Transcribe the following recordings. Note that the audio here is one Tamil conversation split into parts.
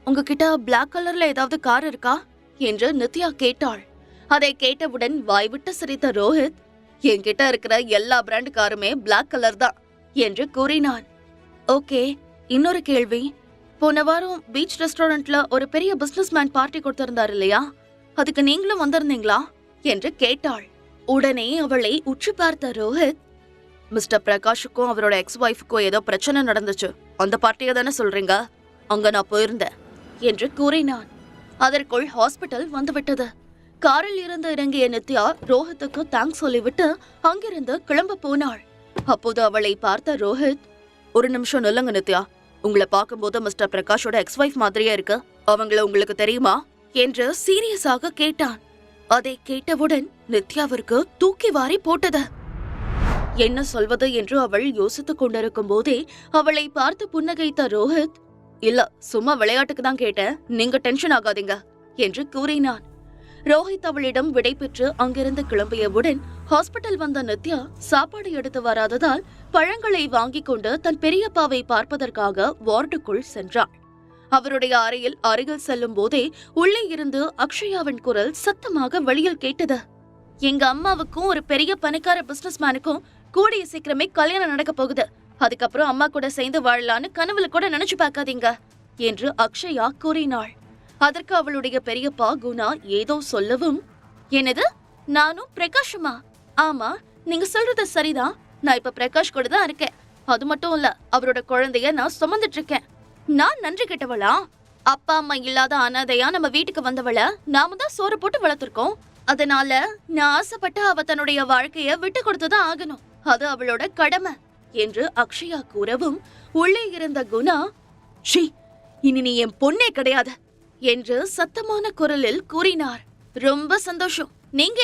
உங்ககிட்ட பிளாக் கலர்ல ஏதாவது கார் இருக்கா என்று நித்யா கேட்டாள். அதை கேட்டவுடன் வாய்விட்டு சிரித்த ரோஹித், என்கிட்ட இருக்கிற எல்லா பிராண்ட் காருமே பிளாக் கலர் தான் என்று கூறினான். ஓகே, இன்னொரு கேள்வி. போன வாரம் பீச் ரெஸ்டாரண்ட்ல ஒரு பெரிய பிசினஸ் மேன் பார்ட்டி கொடுத்திருந்தார் இல்லையா, அதுக்கு நீங்களும் வந்திருந்தீங்களா என்று கேட்டாள். உடனே அவளை உற்று பார்த்த ரோஹித், மிஸ்டர் பிரகாஷுக்கும் அவரோட எக்ஸ் ஒய்ஃபுக்கும் ஏதோ பிரச்சனை நடந்துச்சு, அந்த பார்ட்டியை தானே சொல்றீங்க? அங்க நான் போயிருந்தேன் என்று கூறினான். அதற்குள் ஹாஸ்பிட்டல் வந்துவிட்டது. காரில் இருந்து இறங்கிய நித்யா ரோஹித்துக்கு தேங்க்ஸ் சொல்லிவிட்டு அங்கிருந்து கிளம்ப போனாள். அப்போது அவளை பார்த்த ரோஹித், ஒரு நிமிஷம் நில்லுங்க நித்யா, உங்களை பார்க்கும்போது மிஸ்டர் பிரகாஷோட எக்ஸ் ஒய்ஃப் மாதிரியே இருக்கு, அவங்கள உங்களுக்கு தெரியுமா என்று சீரியஸாக கேட்டான். அதை கேட்டவுடன் நித்யாவிற்கு தூக்கி வாரி போட்டது. என்ன சொல்வது என்று அவள் யோசித்துக் கொண்டிருக்கும் போதே அவளை பார்த்து புன்னகைத்த ரோஹித், இல்ல சும்மா விளையாட்டுக்கு தான் கேட்டேன், நீங்க டென்ஷன் ஆகாதீங்க என்று கூறினான். ரோஹித் அவளிடம் விடை பெற்று அங்கிருந்து கிளம்பியவுடன் ஹாஸ்பிட்டல் வந்த நித்யா சாப்பாடு எடுத்து வராததால் பழங்களை வாங்கிக் கொண்டு தன் பெரியப்பாவை பார்ப்பதற்காக வார்டுக்குள் சென்றாள். அவருடைய அறையில் அருகில் செல்லும் போதே உள்ளே இருந்து அக்ஷயாவின் குரல் சத்தமாக வெளியில் கேட்டது. எங்க அம்மாவுக்கும் ஒரு பெரிய பணக்கார பிசினஸ் மேனுக்கும் கூடிய சீக்கிரமே கல்யாணம் நடக்க போகுது, அதுக்கப்புறம் அம்மா கூட சேர்ந்து வாழலான்னு கனவுல கூட நினைச்சு பார்க்காதீங்க என்று அக்ஷயா கூறினாள். அதற்கு அவளுடைய பெரியப்பா குணா ஏதோ சொல்லவும், என்னது, நானும் பிரகாஷுமா? ஆமா, நீங்க சொல்றது சரிதான், நான் இப்ப பிரகாஷ் கூட தான் இருக்கேன். அது மட்டும் இல்ல, அவரோட குழந்தைய நான் சுமந்துட்டு இருக்கேன். நான் நன்றி கெட்டவளா? அப்பா அம்மா இல்லாத அனாதையா நம்ம வீட்டுக்கு வந்தவள நாம தான் சோறு போட்டு வளர்த்திருக்கோம். அதனால நான் ஆசைப்பட்டு அவ தன்னுடைய வாழ்க்கைய விட்டு கொடுத்துதான் ஆகணும், அது அவளோட கடமை என்று அக்ஷயா கூறவும் உள்ளே இருந்த குணா, ஷீ, இனி நீ என் பொண்ணே கிடையாது என்று சத்தமான குரலில் கூறினார். ரொம்ப சந்தோஷம், நீங்க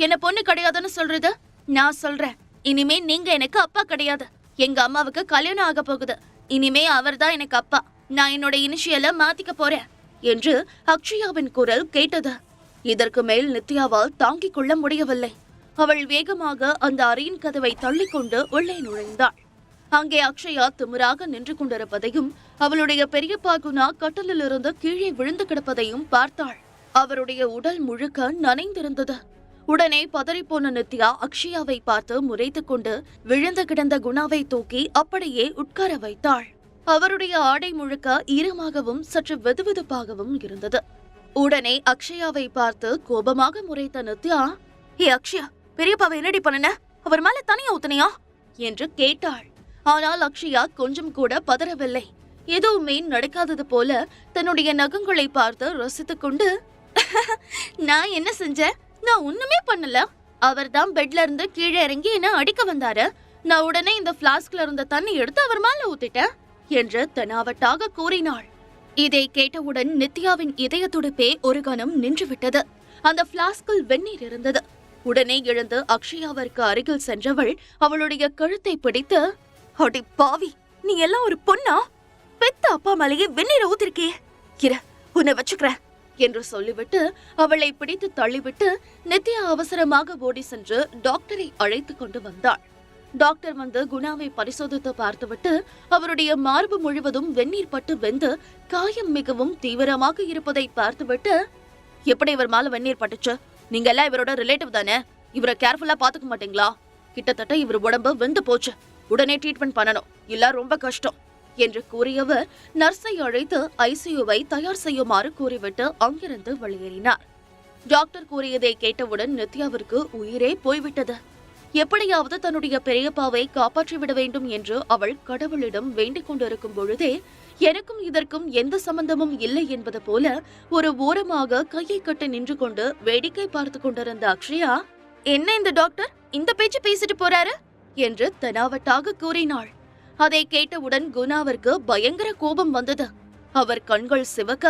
என்ன பொண்ணு கிடையாதுன்னு சொல்றது? நான் சொல்றேன், இனிமே நீங்க எனக்கு அப்பா கிடையாது. எங்க அம்மாவுக்கு கல்யாணம் ஆக போகுது, இனிமே அவர்தான் எனக்கு அப்பா. நான் என்னோட இனிஷியலை மாத்திக்க போறேன் என்று அக்ஷயாவின் குரல் கேட்டது. இதற்கு மேல் நித்யாவால் தாங்கிக் கொள்ள முடியவில்லை. அவள் வேகமாக அந்த அறையின் கதவை தள்ளிக்கொண்டு உள்ளே நுழைந்தாள். அங்கே அக்ஷயா திமிராக நின்று கொண்டிருப்பதையும் அவளுடைய பெரியப்பா குணா கட்டலில் இருந்து கீழே விழுந்து கிடப்பதையும் பார்த்தாள். அவருடைய உடல் முழுக்க நனைந்திருந்தது. உடனே பதறிப்போன நித்யா அக்ஷயாவை பார்த்து முறைத்துக் கொண்டு விழுந்து கிடந்த குணாவை தூக்கி அப்படியே உட்கார வைத்தாள். அவருடைய ஆடை முழுக்க ஈரமாகவும் சற்று வெதுவெதுப்பாகவும் இருந்தது. உடனே அக்ஷயாவை பார்த்து கோபமாக முறைத்த நித்யா, ஏ அக்ஷயா, பெரியப்பாவை என்னடி பண்ணன? அவர் மேல தனியா ஊத்துனியா என்று கேட்டாள். ஆனால் அக்ஷயா கொஞ்சம் கூட பதறவில்லை. எதுவுமே நடக்காதது போல தன்னுடைய நகங்களை பார்த்து ரசித்துக் கொண்டு, நான் என்ன செஞ்சேன்? நான் ஒண்ணுமே பண்ணல. அவர்தான் பெட்ல இருந்து கீழே இறங்கி என்ன அடிக்க வந்தாரு. நான் உடனே இந்த பிளாஸ்க்ல இருந்த தண்ணி எடுத்து அவர் மேல ஊத்திட்டேன் என்று தெனாவட்டாக கூறினாள். இதை கேட்டவுடன் நித்யாவின் இதய துடிப்பே ஒரு கணம் நின்றுவிட்டது. அந்த பிளாஸ்கில் வெந்நீர் இருந்தது. உடனே எழுந்து அக்ஷயாவிற்கு அருகில் சென்றவள் அவளுடைய கழுத்தை பிடித்து, அடி பாவி, நீ எல்லாம் ஒரு பொண்ணா? பெத்த அப்பா மேலேயே வெந்நீரை ஊத்திருக்கே, இரு உன்னை வச்சுக்கிறேன் என்று சொல்லிவிட்டு அவளை பிடித்து தள்ளிவிட்டு நித்யா அவசரமாக ஓடி சென்று டாக்டரை அழைத்து கொண்டு வந்தாள். டாக்டர் வந்து குணாவை பரிசோதித்து பார்த்துவிட்டு அவருடைய மார்பு முழுவதும் வெந்நீர் பட்டு வெந்து காயம் மிகவும் தீவிரமாக இருப்பதை பார்த்துவிட்டு, எப்படி இவர் மேல வெந்நீர் பட்டுச்சு? நீங்க எல்லாம் இவரோட ரிலேட்டிவ் தானே, இவரை கேர்ஃபுல்லா பாத்துக்க மாட்டீங்களா? கிட்டத்தட்ட இவர் உடம்பு வெந்து போச்சு, உடனே ட்ரீட்மெண்ட் பண்ணணும், இல்ல ரொம்ப கஷ்டம் என்று கூறியவர் நர்ஸை அழைத்து ஐசியூவை தயார் செய்யுமாறு கூறிவிட்டு அங்கிருந்து வெளியேறினார். டாக்டர் கூறியதை கேட்டவுடன் நித்யாவிற்கு உயிரே போய்விட்டது. எப்படியாவது தன்னுடைய பெரியப்பாவை காப்பாற்றிவிட வேண்டும் என்று அவள் கடவுளிடம் வேண்டிக் கொண்டிருக்கும் பொழுதே, எனக்கும் இதற்கும் எந்த சம்பந்தமும் இல்லை என்பது போல ஒரு ஓரமாக கையை கட்டி நின்று கொண்டு வேடிக்கை பார்த்து கொண்டிருந்த அக்ஷயா, என்ன இந்த டாக்டர் இந்த பேச்சு பேசிட்டு போறாரு என்று தெனாவட்டாக கூறினாள். அதை கேட்டவுடன் குணாவிற்கு பயங்கர கோபம் வந்தது. அவர் கண்கள் சிவக்க,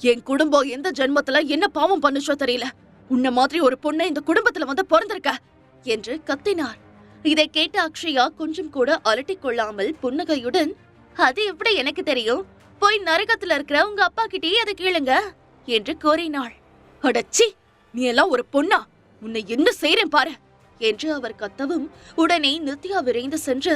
என் குடும்பம் எந்த ஜென்மத்துல என்ன பாவம் பண்ணுச்சோ தெரியல, உன்ன மாதிரி ஒரு பொண்ணு இந்த குடும்பத்துல வந்து பிறந்திருக்க என்று கத்தினார். இதை கேட்ட அக்ஷயா கொஞ்சம் கூட அலட்டிக் கொள்ளாமல் புன்னகையுடன், அது எப்படி எனக்கு தெரியும், போய் நரகத்துல இருக்கிற உங்க அப்பா கிட்டே அதை கேளுங்க என்று கூறினாள். அடச்சி, நீ எல்லாம் ஒரு பொண்ணா, உன்னை என்ன செய்றேன் பாரு என்று அவர் கத்தவும் உடனே நித்யா விரைந்து சென்று,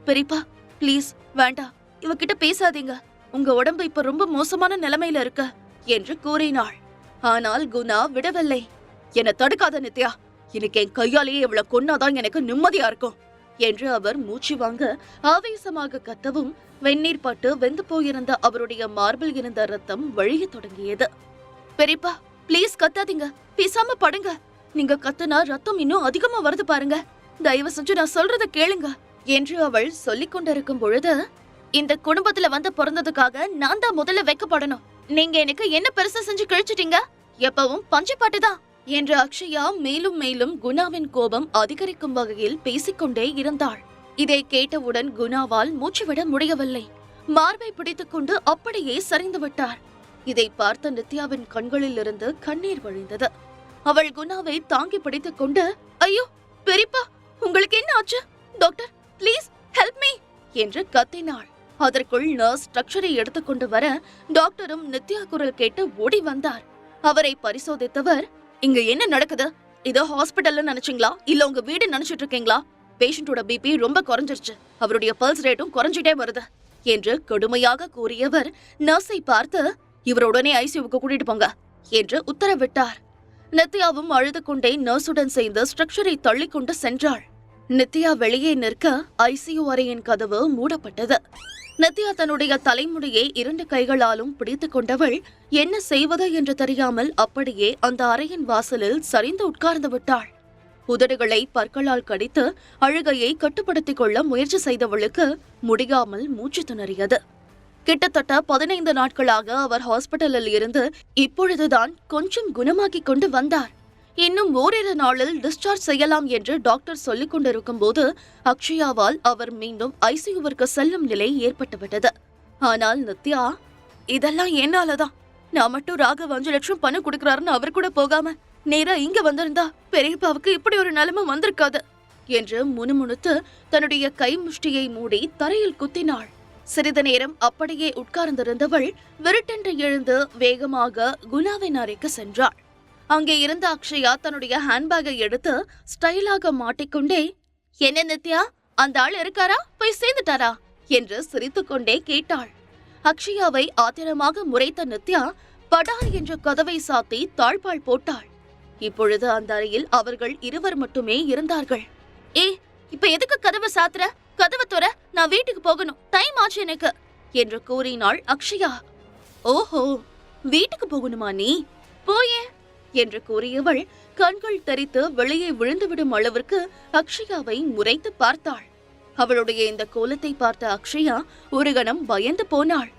பெரியப்பா ப்ளீஸ் வேண்டாம், இவகிட்ட பேசாதீங்க, உங்க உடம்பு இப்ப ரொம்ப மோசமான நிலைமையில இருக்கு என்று கூறினாள். ஆனால் குணா விடவில்லை. என்னை தடுக்காத நித்யா, இன்னைக்கு என் கையாலேயே இவ்வளவு கொன்னாதான் எனக்கு நிம்மதியா இருக்கும் என்று அவர் மூச்சு வாங்க ஆவேசமாக கத்தவும் வெந்நீர் பட்டு வெந்து போயிருந்த அவருடைய மார்பில் இருந்த ரத்தம் வழிய தொடங்கியது. பெரியப்பா, பிளீஸ் கத்தாதீங்க, பேசாம படுங்க. நீங்க கத்துனா ரத்தம் இன்னும் அதிகமா வருது பாருங்க. தயவு செஞ்சு நான் சொல்றத கேளுங்க என்று அவள் சொல்லிக் கொண்டிருக்கும் பொழுது, இந்த குடும்பத்துல வந்து பிறந்ததுக்காக நான் தான் முதல்ல வைக்கப்படணும். நீங்க எனக்கு என்ன பெருசா செஞ்சு கழிச்சிட்டீங்க? எப்பவும் பஞ்சப்பாட்டுதான் என்று அக்ஷயா மேலும் மேலும் குணாவின் கோபம் அதிகரிக்கும் வகையில் பேசிக்கொண்டே இருந்தாள். இதை கேட்டவுடன் குணாவால் மூச்சுவிட முடியவில்லை. மார்பை பிடித்துக் கொண்டு அப்படியே சரிந்து விட்டார். இதை பார்த்த நித்யாவின் கண்களில் இருந்து கண்ணீர் வழிந்தது. அவள் குணாவை தாங்கி பிடித்துக் கொண்டு, ஐயோ பெரியப்பா, உங்களுக்கு என்ன ஆச்சு? டாக்டர் ப்ளீஸ் ஹெல்ப் மீ என்று கத்தினாள். அதற்குள் நர்ஸ் ஸ்ட்ரக்சரை எடுத்துக்கொண்டு வர டாக்டரும் நித்யா குரல் கேட்டு ஓடி வந்தார். அவரை பரிசோதித்தவர், இங்க என்ன நடக்குது? இதோ ஹாஸ்பிட்டல்ல நினைச்சீங்களா இல்ல உங்க வீடு நினைச்சிட்டு இருக்கீங்களா? பேஷண்டோட பிபி ரொம்ப குறைஞ்சிருச்சு, அவருடைய பல்ஸ் ரேட்டும் குறைஞ்சிட்டே வருது என்று கொடுமையாக கூறியவர் நர்ஸை பார்த்து, இவர உடனே ஐசியூவுக்கு கூட்டிட்டு போங்க என்று உத்தரவிட்டார். நித்யாவும் அழுது கொண்டே நர்ஸுடன் சேர்ந்து ஸ்ட்ரக்சரை தள்ளிக்கொண்டு சென்றாள். நித்யா வெளியே நிற்க ஐசியூ அறையின் கதவு மூடப்பட்டது. நித்யா தன்னுடைய தலைமுடியை 2 கைகளாலும் பிடித்துக் கொண்டவள் என்ன செய்வது என்று தெரியாமல் அப்படியே அந்த அறையின் வாசலில் சரிந்து உட்கார்ந்து விட்டாள். உதடுகளை பற்களால் கடித்து அழுகையை கட்டுப்படுத்திக் கொள்ள முயற்சி செய்தவளுக்கு முடியாமல் மூச்சு திணறியது. கிட்டத்தட்ட 15 நாட்களாக அவர் ஹாஸ்பிட்டலில் இருந்து இப்பொழுதுதான் கொஞ்சம் குணமாகிக் கொண்டு வந்தார். இன்னும் ஓரிரு நாளில் டிஸ்சார்ஜ் செய்யலாம் என்று டாக்டர் சொல்லிக் கொண்டிருக்கும் போது அக்ஷயாவால் அவர் மீண்டும் ஐசியூவிற்கு செல்லும் நிலை ஏற்பட்டுவிட்டது. ஆனால் நித்யா, இதெல்லாம் என்னாலதான். நான் மட்டும் ராகவ் 5 லட்சம் பணம் கொடுக்கறாருன்னு அவர் கூட போகாம நேரா இங்க வந்திருந்தா பெரியப்பாவுக்கு இப்படி ஒரு நிலைமை வந்திருக்காது என்று முணுமுணுத்து தன்னுடைய கை முஷ்டியை மூடி தரையில் குத்தினாள். சிறிது நேரம் அப்படியே உட்கார்ந்திருந்தவள் விருட்டென்று எழுந்து வேகமாக குணாவின் அறைக்கு சென்றாள். அங்கே இருந்த அக்ஷயா தன்னுடைய ஹேண்ட்பேக்கை எடுத்து ஸ்டைலாக மாட்டிக்கொண்டே, என்ன நித்யா, அந்த ஆள் இருக்காரா, போய் சேர்ந்துட்டாரா என்று சிரித்துக்கொண்டே கேட்டாள். அக்ஷயாவை ஆத்திரமாக முறைத்த நித்யா படார் என்ற கதவை சாத்தி தாழ்பால் போட்டாள். இப்பொழுது அந்த அறையில் அவர்கள் இருவர் மட்டுமே இருந்தார்கள். இப்ப எதுக்கு கதவை சாத்துற? கதவை தோற, நான் வீட்டுக்கு போகணும், டைம் ஆச்சு எனக்கு என்று கூறினாள் அக்ஷயா. ஓஹோ, வீட்டுக்கு போகணுமா நீ? போயே என்று கூறியவள் கண்கள் தரித்து வெளியே விழுந்துவிடும் அளவிற்கு அக்ஷயாவை முறைத்து பார்த்தாள். அவளுடைய இந்த கோலத்தை பார்த்த அக்ஷயா ஒரு கணம் பயந்து போனாள்.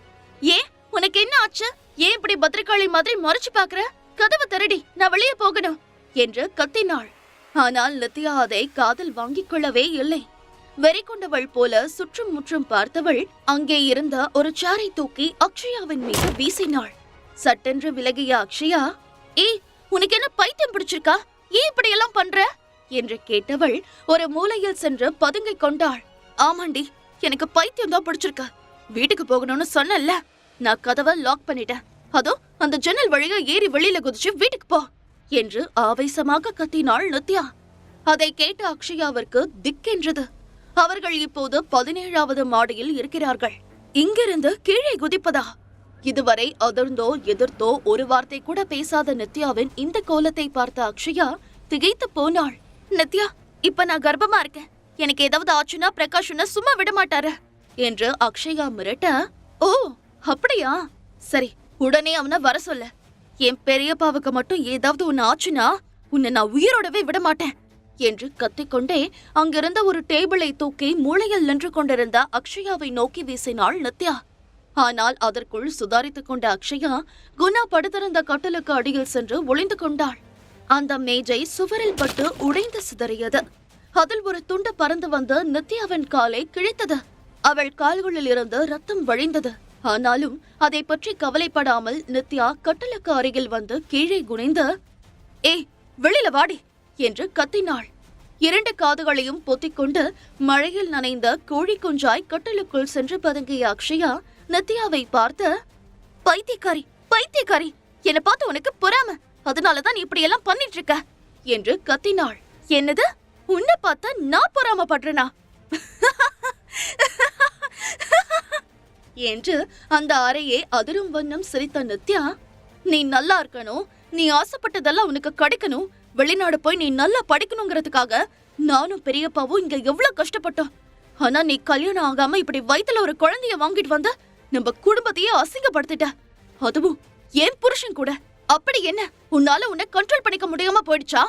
ஏன், உனக்கு என்ன ஆச்சு? ஏன் இப்படி பத்திரகாளி மாதிரி மறைச்சு பாக்குற? கதவு திறடி, நான் வெளியே போகணும் என்று கத்தினாள். ஆனால் நித்யா அதை காதில் வாங்கிக் கொள்ளவே இல்லை. வெறி கொண்டவள் போல சுற்றும் முற்றும் பார்த்தவள் அங்கே இருந்த ஒரு சேரை தூக்கி அக்ஷயாவின் மீது வீசினாள். சட்டென்று விலகிய அக்ஷயா, உனக்கு என்ன பைத்தியம் பிடிச்சிருக்கா? ஏன் இப்படி எல்லாம் பண்ற என்று கேட்டவள் ஒரு மூலையில் சென்று பதுங்கிக் கொண்டாள். ஆமாண்டி, எனக்கு பைத்தியம் தான் பிடிச்சிருக்க. வீட்டுக்கு போகணும்னு சொன்னல, நான் கதவை லாக் பண்ணிட்டேன். அதோ அந்த ஜன்னல் வழியா ஏறி வெளியில குதிச்சு வீட்டுக்கு போ என்று ஆவேசமாக கத்தினாள் நித்யா. அதை கேட்ட அக்ஷயாவிற்கு திக்கென்றது. அவர்கள் இப்போது 17வது மாடியில் இருக்கிறார்கள். இங்கிருந்து கீழே குதிப்பதா? இதுவரை அதிர்ந்தோ எதிர்த்தோ ஒரு வார்த்தை கூட பேசாத நித்யாவின் இந்த கோலத்தை பார்த்த அக்ஷயா திகைத்து போனாள். நித்யா, இப்ப நான் கர்ப்பமா இருக்கேன், எனக்கு ஏதாவது ஆச்சுன்னா பிரகாஷ் சும்மா விட மாட்டாரு என்று அக்ஷயா மிரட்ட, ஓ அப்படியா, சரி உடனே அவனை வர சொல்ல. என் பெரியப்பாவுக்கு மட்டும் ஏதாவது ஒன்னு ஆச்சுன்னா உன்னை நான் உயிரோடவே விட மாட்டேன் என்று கத்திக்கொண்டே அங்கிருந்த ஒரு டேபிளை தூக்கி மூளையில் நின்று கொண்டிருந்த அக்ஷயாவை நோக்கி வீசினாள் நித்யா. ஆனால் அதற்குள் சுதாரித்துக் கொண்ட அக்ஷயா குணா படுத்திருந்த கட்டலுக்கு அடியில் சென்று ஒளிந்து கொண்டாள். அந்த மேஜை சுவரில் பட்டு உடைந்து சிதறியது. அதில் ஒரு துண்டு பறந்து வந்து நித்யாவின் காலை கிழித்தது. அவள் கால்களில் இருந்து ரத்தம் வழிந்தது. ஆனாலும் அதை பற்றி கவலைப்படாமல் நித்யா கட்டலுக்கு அருகில் வந்து கீழே குனிந்து, வெளியில வாடி என்று கத்தினாள். 2 காதுகளையும் பொத்திக்கொண்டு மழையில் நனைந்த கோழி குஞ்சாய் கட்டலுக்குள் சென்று பதுங்கிய அக்ஷயா நித்யாவை பார்த்து, பைத்தியக்காரி பைத்தியக்காரி, என்னை பார்த்து உனக்கு பொறாம, அதனாலதான் நீ இப்படி எல்லாம் பண்ணிட்டு இருக்க என்று கத்தினாள். என்னது, உன்னை பார்த்த நான் பொறாம படுறேனா என்று அந்த அறையே அதிரும் வண்ணம் சிரித்த நித்யா, நீ நல்லா இருக்கணும், நீ ஆசைப்பட்டதெல்லாம் உனக்கு கிடைக்கணும், வெளிநாடு போய் நீ நல்லா படிக்கணுங்கிறதுக்காக நானும் பெரியப்பாவும் இங்க எவ்வளவு கஷ்டப்பட்டோம். ஆனா நீ கல்யாணம் ஆகாம இப்படி வயித்துல ஒரு குழந்தைய வாங்கிட்டு வந்த நம்ம குடும்பத்தையே அசிங்கப்படுத்திட்ட, அதுவும் என் புருஷன் கூட. அப்படி என்ன உன்னால உன்னை கண்ட்ரோல் பண்ணிக்க முடியாம போயிடுச்சா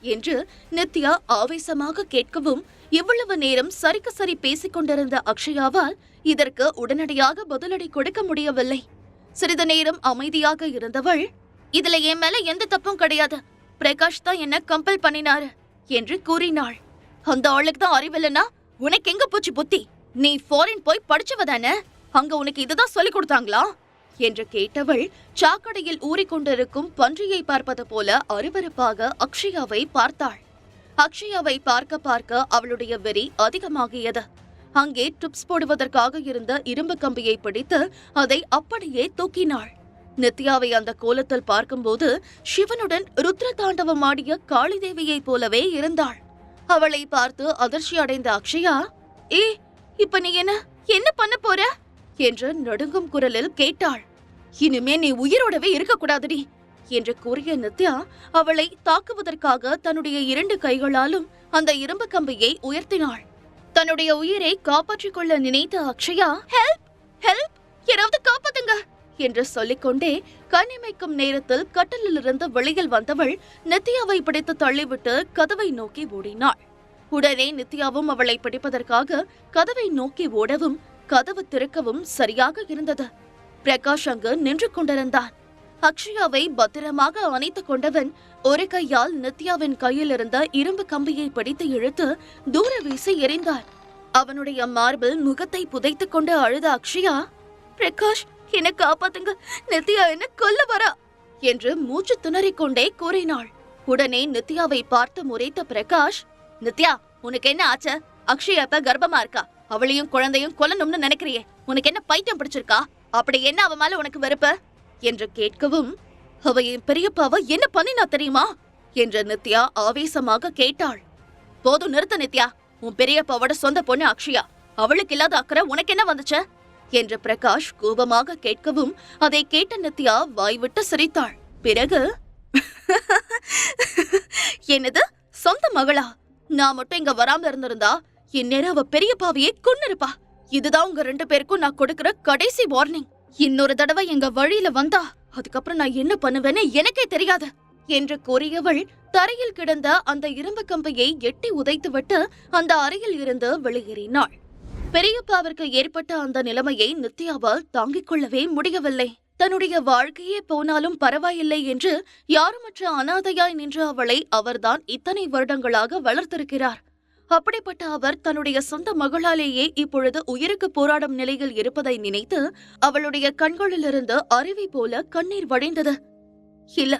என்று நித்யா ஆவேசமாக கேட்கவும், இவ்வளவு நேரம் சரிக்கு சரி பேசிக் கொண்டிருந்த அக்ஷயாவால் இதற்கு உடனடியாக பதிலடி கொடுக்க முடியவில்லை. சிறிது நேரம் அமைதியாக இருந்தவள், இதுல என் மேல எந்த தப்பும் கிடையாது, பிரகாஷ் தான் என்ன கம்பல் பண்ணினாரு என்று கூறினாள். அந்த ஆளுக்கு தான் அறிவில்லைன்னா உனக்கு எங்க போச்சு புத்தி? நீ ஃபாரின் போய் படிச்சவதானே, அங்க உனக்கு இதுதான் சொல்லி கொடுத்தாங்களா என்று கேட்டவள் சாக்கடையில் ஊறிக்கொண்டிருக்கும் பன்றியை பார்ப்பது போல அருவருப்பாக அக்ஷயாவை பார்த்தாள். அக்ஷயாவை பார்க்க பார்க்க அவளுடைய வெறி அதிகமாகியது. அங்கே டிப்ஸ் போடுவதற்காக இருந்த இரும்பு கம்பியை பிடித்து அதை அப்படியே தூக்கினாள். நித்யாவை அந்த கோலத்தில் பார்க்கும்போது சிவனுடன் ருத்ர தாண்டவம் ஆடிய காளிதேவியை போலவே இருந்தாள். அவளை பார்த்து அதிர்ச்சி அடைந்த அக்ஷயா, ஏ இப்ப நீ என்ன பண்ண போற என்று நடுங்கும் குரலில் கேட்டாள். இனிமே நீ உயிரோடவே இருக்கக்கூடாதுடி என்று கூறிய நித்யா அவளை தாக்குவதற்காக தன்னுடைய 2 கைகளாலும் அந்த இரும்பு கம்பியை உயர்த்தினாள். தன்னுடைய உயிரை காப்பாற்றிக் கொள்ள நினைத்த அக்ஷயா, ஹெல்ப் ஹெல்ப், யாராவது காப்பாத்துங்க என்று சொல்லிக்கொண்டே கண்ணிமைக்கும் நேரத்தில் கட்டிலிருந்து வெளியில் வந்தவள் நித்யாவை பிடித்து தள்ளிவிட்டு கதவை நோக்கி ஓடினாள். உடனே நித்யாவும் அவளை பிடிப்பதற்காக கதவை நோக்கி ஓடவும் கதவு திறக்கவும் சரியாக இருந்தது. பிரகாஷ் அங்கு நின்று கொண்டிருந்தான். அக்ஷயாவை பத்திரமாக அணைத்துக் கொண்டவன் ஒரு கையால் நித்யாவின் கையில் இருந்த இரும்பு கம்பியை பிடித்து இழுத்து தூர வீசி எறிந்தான். அவனுடைய மார்பில் முகத்தை புதைத்துக் கொண்டு அழுத அக்ஷயா, பிரகாஷ் என்ன காப்பாத்துங்க, நித்யா என்ன கொல்ல வரா என்று மூச்சு திணறிக் கொண்டே கூறினாள். உடனே நித்யாவை பார்த்து முறைத்த பிரகாஷ், நித்யா உனக்கு என்ன ஆச்சு? அக்ஷயா இப்ப கர்ப்பமா இருக்கா, அவளையும் குழந்தையும் கொல்லணும்னு நினைக்கிறியே, உனக்கு என்ன பைத்தியம் பிடிச்சிருக்கா? அப்படி என்ன அவ மேல உனக்கு வெறுப்பு என்று கேட்கவும், அவ என் பெரியப்பாவ என்ன பண்ணினா தெரியுமா என்று நித்யா ஆவேசமாக கேட்டாள். போதும் நிறுத்த நித்யா, உன் பெரியப்பாவோட சொந்த பொண்ணு அக்ஷயா, அவளுக்கு இல்லாத அக்கறை உனக்கு என்ன வந்துச்சு என்று பிரகாஷ் கோபமாக கேட்கவும், அதை கேட்ட நித்யா வாய்விட்டு சிரித்தாள். பிறகு, என்னது சொந்த மகளா? நான் மட்டும் இங்க வராம இருந்திருந்தா இந்நேரம் அவ பெரியப்பாவையே கொன்னிருப்பா. இதுதான் உங்க 2 பேருக்கும் நான் கொடுக்கிற கடைசி வார்னிங். இன்னொரு தடவை எங்க வழியில வந்தா அதுக்கப்புறம் நான் என்ன பண்ணுவேன்னு எனக்கே தெரியாது என்று கூறியவள் தரையில் கிடந்த அந்த இரும்பு கம்பியை எட்டி உதைத்துவிட்டு அந்த அறையில் இருந்து வெளியேறினாள். பெரியப்பாவிற்கு ஏற்பட்ட அந்த நிலைமையை நித்யாவால் தாங்கிக் கொள்ளவே முடியவில்லை. தன்னுடைய வாழ்க்கையே போனாலும் பரவாயில்லை என்று யாருமற்ற அனாதையாய் நின்ற அவளை அவர்தான் இத்தனை வருடங்களாக வளர்த்திருக்கிறார். அப்படிப்பட்ட அவர் தன்னுடைய சொந்த மகளாலேயே இப்பொழுது உயிருக்கு போராடும் நிலையில் இருப்பதை நினைத்து அவளுடைய கண்களிலிருந்து அருவி போல கண்ணீர் வழிந்தது. இல்ல,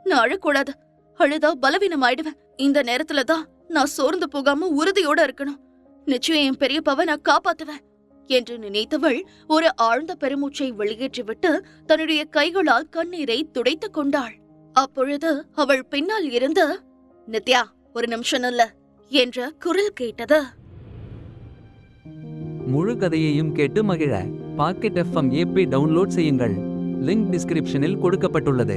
நான் அழக்கூடாது, அழுதா பலவீனம் ஆயிடுவேன். இந்த நேரத்துலதான் நான் சோர்ந்து போகாம உறுதியோட இருக்கணும். நிச்சயம் என் பெரியப்பாவை நான் காப்பாத்துவேன் என்று நினைத்தவள் ஒரு ஆழ்ந்த பெருமூச்சை வெளியேற்றிவிட்டு தன்னுடைய கைகளால் கண்ணீரை துடைத்துக் கொண்டாள். அப்பொழுது அவள் பின்னால் இருந்து, நித்யா ஒரு நிமிஷம் இல்ல என்ற குரல் கேட்டது. முழு கதையையும் கேட்டு மகிழ பாக்கெட் FM ஆப்பை டவுன்லோட் செய்யுங்கள். லிங்க் டிஸ்கிரிப்ஷனில் கொடுக்கப்பட்டுள்ளது.